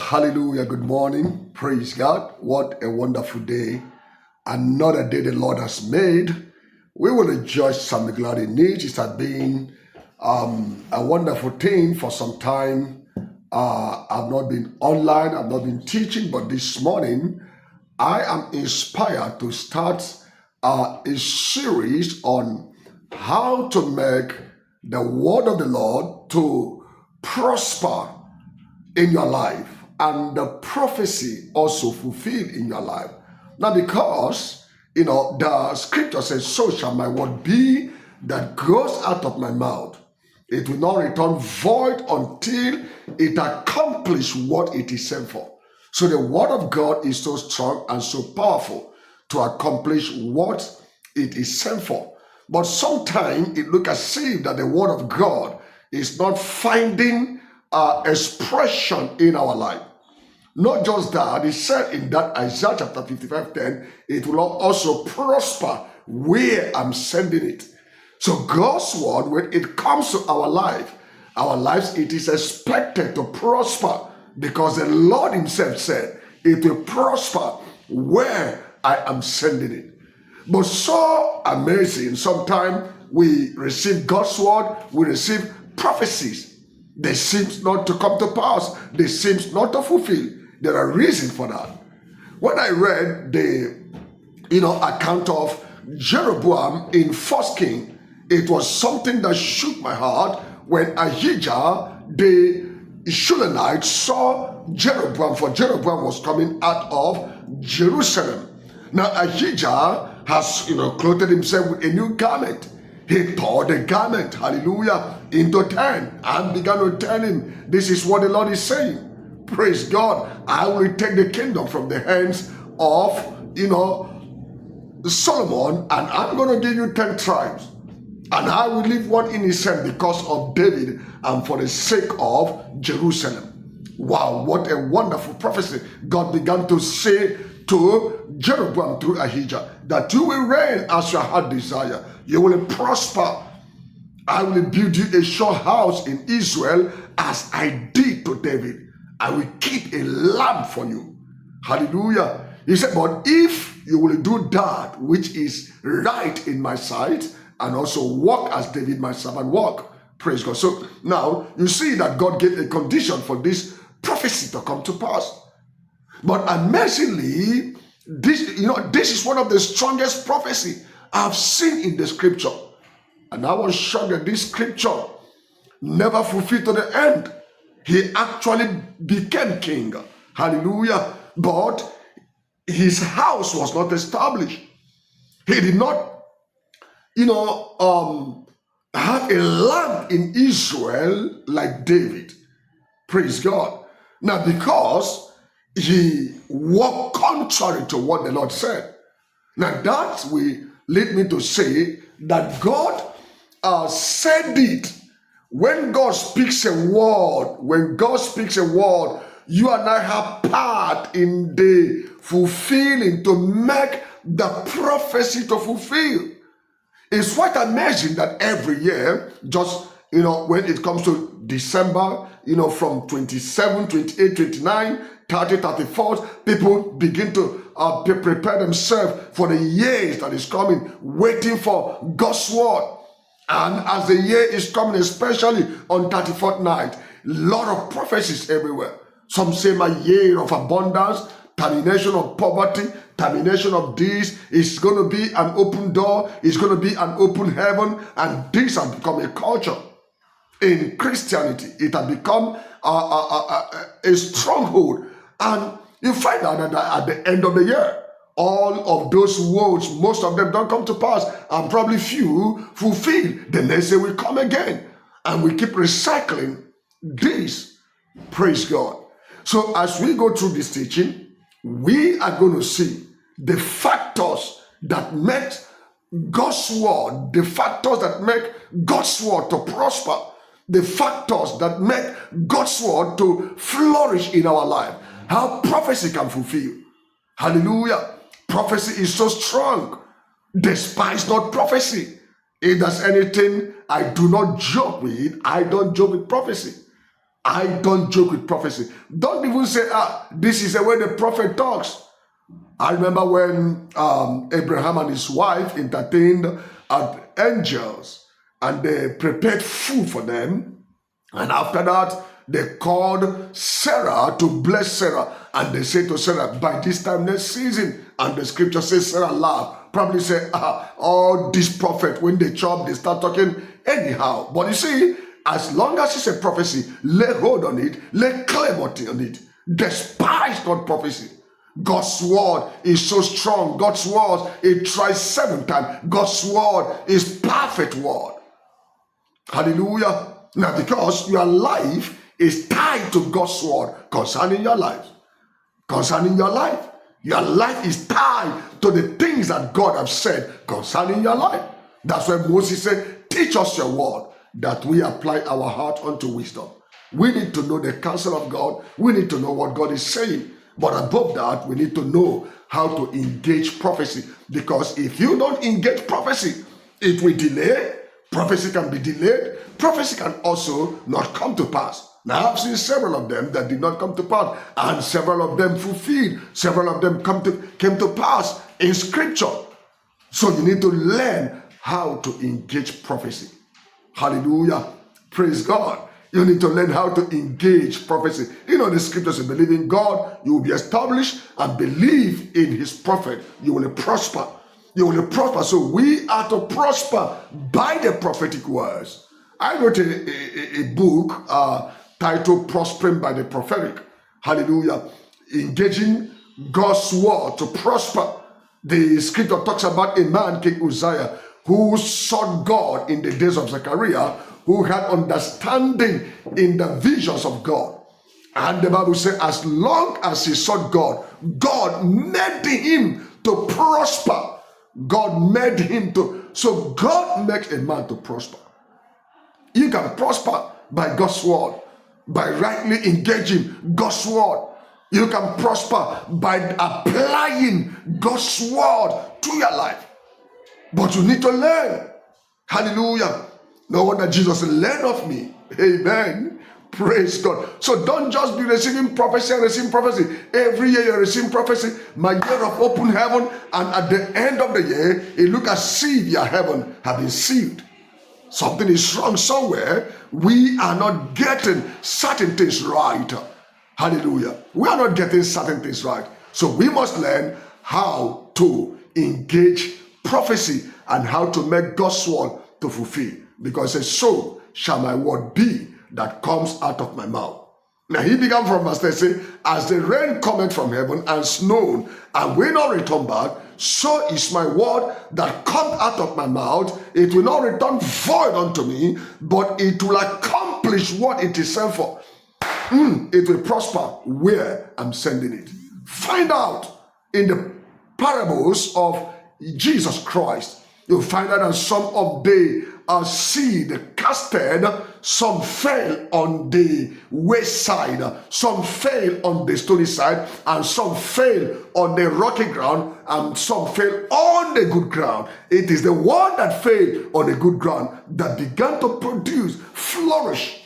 Hallelujah. Good morning. Praise God. What a wonderful day. Another day the Lord has made. We will rejoice and be glad in it. It has been a wonderful thing for some time. I've not been online. I've not been teaching, but this morning I am inspired to start a series on how to make the word of the Lord to prosper in your life and the prophecy also fulfilled in your life. Now, because the scripture says, so shall my word be that goes out of my mouth. It will not return void until it accomplishes what it is sent for. So the word of God is so strong and so powerful to accomplish what it is sent for. But sometimes it looks as if that the word of God is not finding expression in our life. Not just that, it said in that Isaiah chapter 55:10, it will also prosper where I'm sending it. So God's word, when it comes to our lives, it is expected to prosper because the Lord himself said it will prosper where I am sending it. But so amazing, sometimes we receive God's word, we receive prophecies. They seem not to come to pass. They seem not to fulfill. There are reasons for that. When I read the account of Jeroboam in 1 King, it was something that shook my heart when Ahijah, the Shulonite, saw Jeroboam, for Jeroboam was coming out of Jerusalem. Now Ahijah has clothed himself with a new garment. He tore the garment, hallelujah, into 10 and began to tell him, this is what the Lord is saying. Praise God. I will take the kingdom from the hands of, Solomon, and I'm going to give you 10 tribes. And I will leave one in his hand because of David and for the sake of Jerusalem. Wow, what a wonderful prophecy. God began to say to Jeroboam through Ahijah that you will reign as your heart desire. You will prosper. I will build you a sure house in Israel as I did to David. I will keep a lamp for you. Hallelujah. He said, but if you will do that which is right in my sight and also walk as David my servant walk. Praise God. So now you see that God gave a condition for this prophecy to come to pass. But amazingly, this is one of the strongest prophecy I've seen in the scripture. And I was shocked that this scripture never fulfilled to the end. He actually became king. Hallelujah. But his house was not established. He did not, have a lamp in Israel like David. Praise God. Now, because he walked contrary to what the Lord said. Now that will lead me to say that God said it. When God speaks a word, you and I have part in the fulfilling to make the prophecy to fulfill. It's quite amazing that every year, just when it comes to December, from 27, 28, 29, 30, 31, people begin to prepare themselves for the years that is coming, waiting for God's word. And as the year is coming, especially on 34th night, lot of prophecies everywhere. Some say my year of abundance, termination of poverty, termination of this, is going to be an open door, it's going to be an open heaven, and this has become a culture. In Christianity, it has become a stronghold. And you find out that at the end of the year, all of those words, most of them don't come to pass, and probably few fulfill. The next year will come again. And we keep recycling this. Praise God. So as we go through this teaching, we are going to see the factors that make God's word, the factors that make God's word to prosper, the factors that make God's word to flourish in our life, how prophecy can fulfill. Hallelujah. Prophecy is so strong. Despise not prophecy. If there's anything I do not joke with, I don't joke with prophecy. I don't joke with prophecy. Don't even say, this is the way the prophet talks. I remember when Abraham and his wife entertained angels and they prepared food for them. And after that, they called Sarah to bless Sarah. And they said to Sarah, by this time next season, and the scripture says Sarah laughed. Probably say, all these prophets, when they chop, they start talking anyhow. But you see, as long as it's a prophecy, lay hold on it, lay claim on it. Despise not prophecy. God's word is so strong. God's word, it tries 7 times. God's word is perfect word. Hallelujah. Now, because your life is tied to God's word concerning your life. Concerning your life. Your life is tied to the things that God has said concerning your life. That's why Moses said, teach us your word, that we apply our heart unto wisdom. We need to know the counsel of God. We need to know what God is saying. But above that, we need to know how to engage prophecy. Because if you don't engage prophecy, it will delay. Prophecy can be delayed. Prophecy can also not come to pass. Now, I've seen several of them that did not come to pass, and several of them fulfilled. Several of them came to pass in scripture. So you need to learn how to engage prophecy. Hallelujah. Praise God. You need to learn how to engage prophecy. You know the scriptures, you believe in God, you will be established, and believe in his prophet, you will prosper. You will prosper. So we are to prosper by the prophetic words. I wrote a book titled Prospering by the Prophetic. Hallelujah. Engaging God's word to prosper. The scripture talks about a man, King Uzziah, who sought God in the days of Zechariah, who had understanding in the visions of God. And the Bible says, as long as he sought God, God made him to prosper. God made him to. So God makes a man to prosper. You can prosper by God's word, by rightly engaging God's word. You can prosper by applying God's word to your life. But you need to learn. Hallelujah. No wonder Jesus said, learn of me. Amen. Praise God. So don't just be receiving prophecy and receiving prophecy. Every year you're receiving prophecy. My year of open heaven. And at the end of the year, it look as if your heaven have been sealed. Something is wrong somewhere. We are not getting certain things right. Hallelujah. We are not getting certain things right. So we must learn how to engage prophecy and how to make God's word to fulfill. Because it says, so shall my word be that comes out of my mouth. Now he began from verse 10, say, as the rain cometh from heaven and snow, and will not return back, so is my word that comes out of my mouth. It will not return void unto me, but it will accomplish what it is sent for. It will prosper where I'm sending it. Find out in the parables of Jesus Christ. You'll find out that some of the seed casted, some fell on the wayside, some fell on the stony side, and some fell on the rocky ground, and some fell on the good ground. It is the one that fell on the good ground that began to produce, flourish.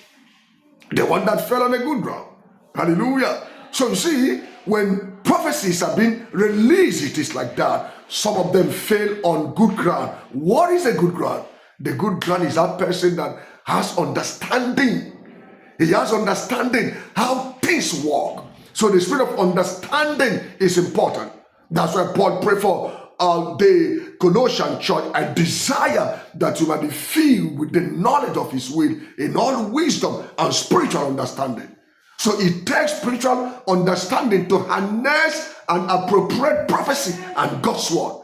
The one that fell on the good ground. Hallelujah. So you see, when prophecies are being released, it is like that. Some of them fail on good ground. What is a good ground? The good ground is that person that has understanding. He has understanding how things work. So the spirit of understanding is important. That's why Paul prayed for the Colossian church. I desire that you might be filled with the knowledge of his will in all wisdom and spiritual understanding. So it takes spiritual understanding to harness and appropriate prophecy and God's word.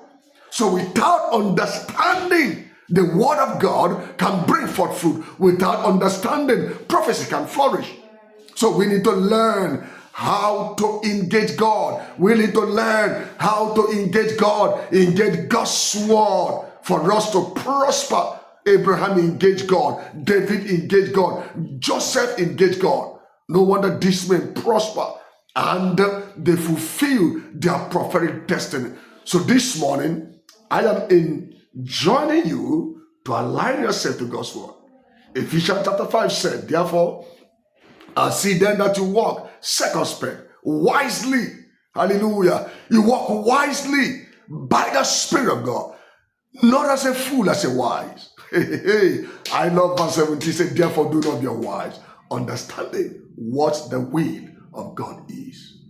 So without understanding, the word of God can bring forth fruit. Without understanding, prophecy can flourish. So we need to learn how to engage God. We need to learn how to engage God, engage God's word for us to prosper. Abraham engaged God. David engaged God. Joseph engaged God. No wonder these men prosper and they fulfill their prophetic destiny. So this morning, I am joining you to align yourself to God's word. Ephesians chapter 5 said, therefore, See then that you walk circumspect, wisely. Hallelujah. You walk wisely by the Spirit of God, not as a fool, as a wise. I love verse 17. Say, therefore, do not be unwise, understanding what the will of God is.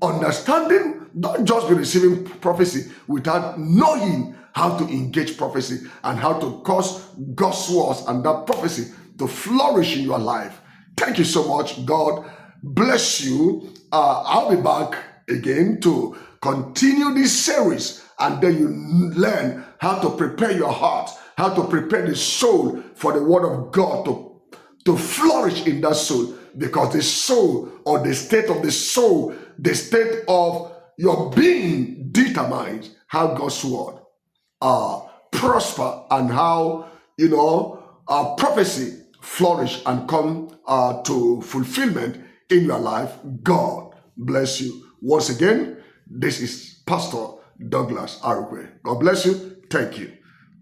Understanding, don't just be receiving prophecy without knowing how to engage prophecy and how to cause God's words and that prophecy to flourish in your life. Thank you so much. God bless you. I'll be back again to continue this series, and then you learn how to prepare your heart, how to prepare the soul for the word of God to flourish in that soul, because the soul, or the state of the soul, the state of your being, determines how God's word prosper and how prophecy flourish and come to fulfillment in your life. God bless you. Once again, this is Pastor Douglas Arukwe. God bless you. Thank you.